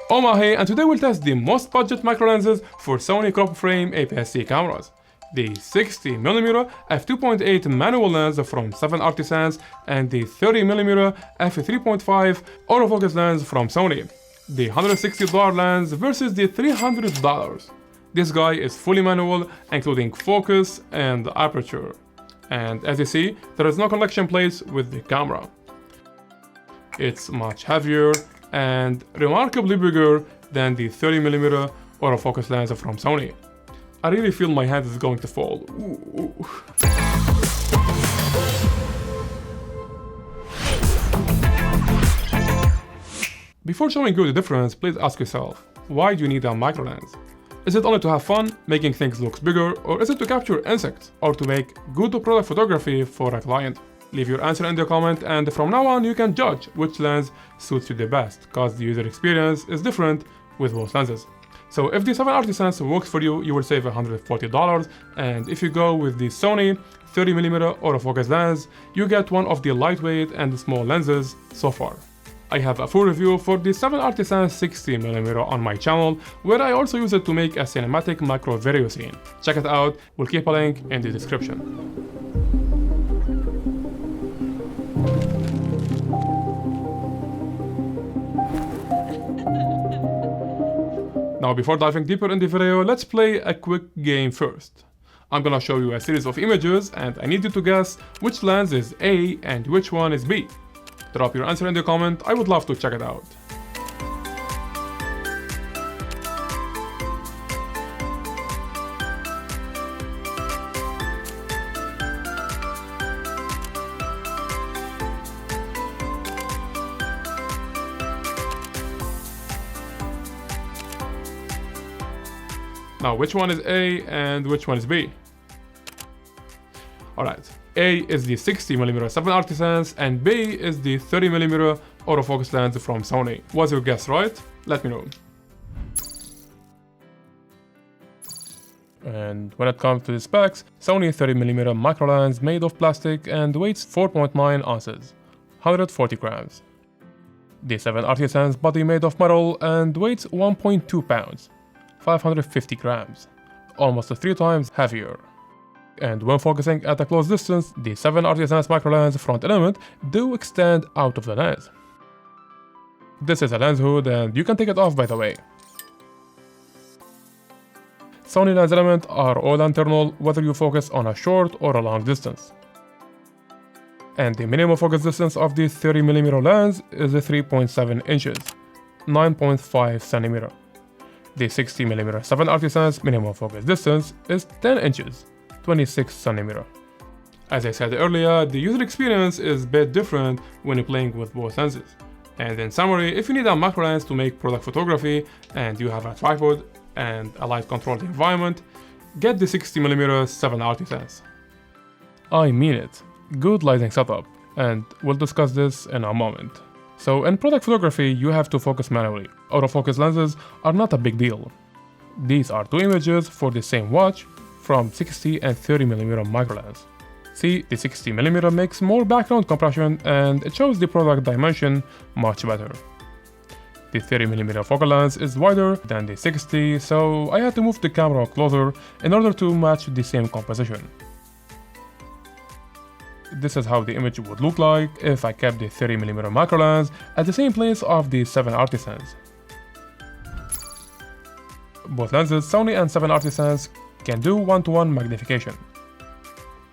Omahe, and today we'll test the most budget micro lenses for Sony crop frame APS-C cameras. The 60mm f2.8 manual lens from 7artisans and the 30mm f3.5 autofocus lens from Sony. The $160 lens versus the $300. This guy is fully manual, including focus and aperture. And as you see, there is no connection plates with the camera. It's much heavier and remarkably bigger than the 30mm autofocus lens from Sony. I really feel my hand is going to fall. Ooh. Before showing you the difference, please ask yourself, why do you need a micro lens? Is it only to have fun, making things look bigger, or is it to capture insects, or to make good product photography for a client? Leave your answer in the comment, and from now on you can judge which lens suits you the best, cause the user experience is different with both lenses. So if the 7artisans works for you, you will save $140, and if you go with the Sony 30mm autofocus lens, you get one of the lightweight and small lenses so far. I have a full review for the 7artisans 60mm on my channel, where I also use it to make a cinematic macro video scene. Check it out, we'll keep a link in the description. Now before diving deeper in the video, let's play a quick game first. I'm gonna show you a series of images and I need you to guess which lens is A and which one is B. Drop your answer in the comment, I would love to check it out. Now, which one is A and which one is B? Alright, A is the 60mm 7artisans and B is the 30mm autofocus lens from Sony. Was your guess right? Let me know. And when it comes to the specs, Sony 30mm micro lens made of plastic and weighs 4.9 ounces, 140 grams. The 7artisans body made of metal and weighs 1.2 pounds. 550 grams, almost 3 times heavier. And when focusing at a close distance, the 7artisans micro lens front element do extend out of the lens. This is a lens hood and you can take it off by the way. Sony lens elements are all internal whether you focus on a short or a long distance. And the minimum focus distance of the 30mm lens is 3.7 inches, 9.5 centimeter. The 60mm 7artisans minimum focus distance is 10 inches, 26 cm. As I said earlier, the user experience is a bit different when you're playing with both lenses. And in summary, if you need a macro lens to make product photography and you have a tripod and a light controlled environment, get the 60mm 7artisans. I mean it, good lighting setup, and we'll discuss this in a moment. So in product photography, you have to focus manually. Autofocus lenses are not a big deal. These are two images for the same watch from 60 and 30mm micro lens. See, the 60mm makes more background compression and it shows the product dimension much better. The 30mm focal length is wider than the 60, so I had to move the camera closer in order to match the same composition. This is how the image would look like if I kept the 30mm macro lens at the same place of the 7artisans. Both lenses, Sony and 7artisans, can do one-to-one magnification.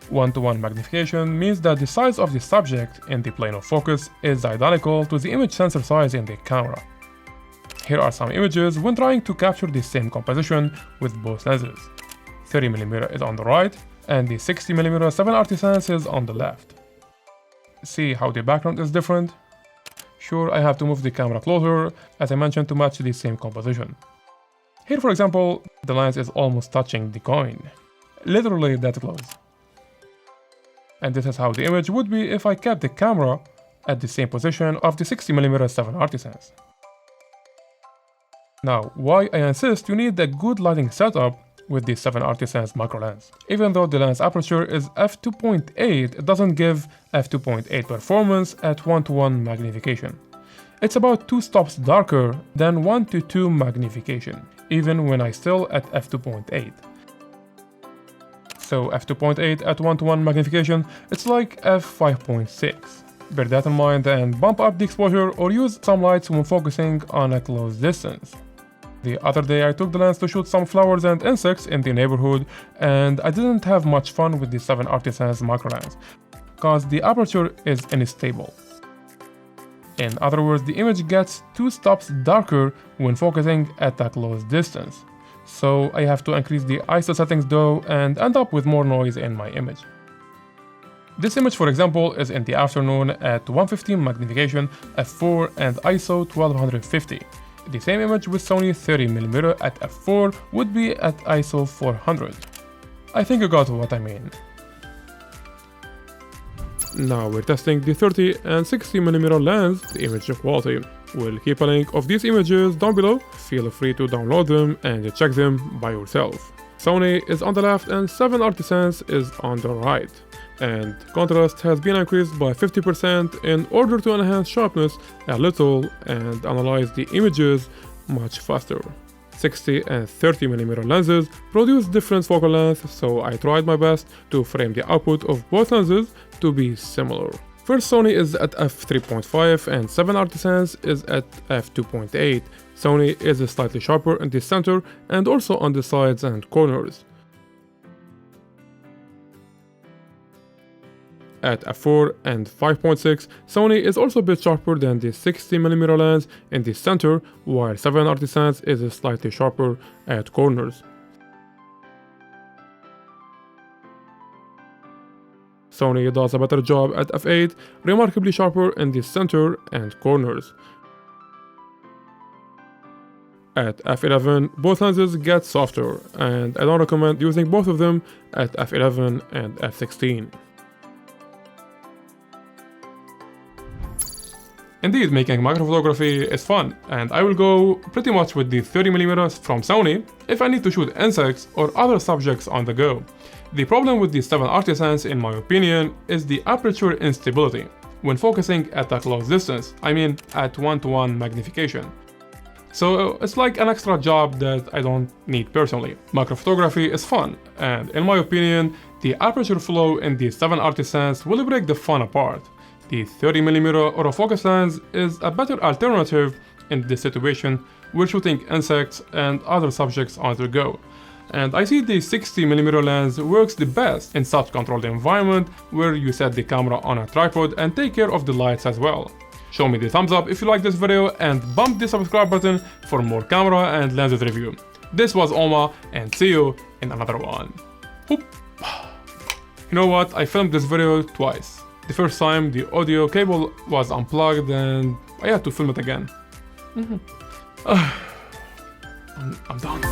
One-to-one magnification means that the size of the subject in the plane of focus is identical to the image sensor size in the camera. Here are some images when trying to capture the same composition with both lenses. 30mm is on the right, and the 60mm 7artisans is on the left. See how the background is different? Sure, I have to move the camera closer, as I mentioned, to match the same composition. Here, for example, the lens is almost touching the coin. Literally that close. And this is how the image would be if I kept the camera at the same position of the 60mm 7artisans. Now, why I insist you need a good lighting setup with the 7artisans macro lens. Even though the lens aperture is f2.8, it doesn't give f2.8 performance at 1-to-1 magnification. It's about 2 stops darker than 1 to 2 magnification, even when I still at f2.8. So f2.8 at 1 to 1 magnification, it's like f5.6. Bear that in mind and bump up the exposure or use some lights when focusing on a close distance. The other day I took the lens to shoot some flowers and insects in the neighborhood, and I didn't have much fun with the 7artisans micro lens, cause the aperture is unstable. In other words, the image gets 2 stops darker when focusing at a close distance. So I have to increase the ISO settings though and end up with more noise in my image. This image, for example, is in the afternoon at 115 magnification, f4 and ISO 1250. The same image with Sony 30mm at f4 would be at ISO 400. I think you got what I mean. Now we're testing the 30 and 60mm lens, the image quality. We'll keep a link of these images down below, feel free to download them and check them by yourself. Sony is on the left and 7artisans is on the right. And contrast has been increased by 50% in order to enhance sharpness a little and analyze the images much faster. 60 and 30mm lenses produce different focal lengths, so I tried my best to frame the output of both lenses to be similar. First, Sony is at f3.5 and 7artisans is at f2.8. Sony is slightly sharper in the center and also on the sides and corners. At f4 and 5.6, Sony is also a bit sharper than the 60mm lens in the center, while 7artisans is slightly sharper at corners. Sony does a better job at f8, remarkably sharper in the center and corners. At f11, both lenses get softer, and I don't recommend using both of them at f11 and f16. Indeed, making macrophotography is fun, and I will go pretty much with the 30mm from Sony if I need to shoot insects or other subjects on the go. The problem with the 7artisans, in my opinion, is the aperture instability when focusing at a close distance, I mean at 1 to 1 magnification. So it's like an extra job that I don't need personally. Macrophotography is fun, and in my opinion, the aperture flow in the 7artisans will break the fun apart. The 30mm autofocus lens is a better alternative in this situation when shooting insects and other subjects on the go. And I see the 60mm lens works the best in such controlled environment where you set the camera on a tripod and take care of the lights as well. Show me the thumbs up if you like this video and bump the subscribe button for more camera and lenses review. This was Oma, and see you in another one. Hoop. You know what, I filmed this video twice. The first time the audio cable was unplugged and I had to film it again. I'm done.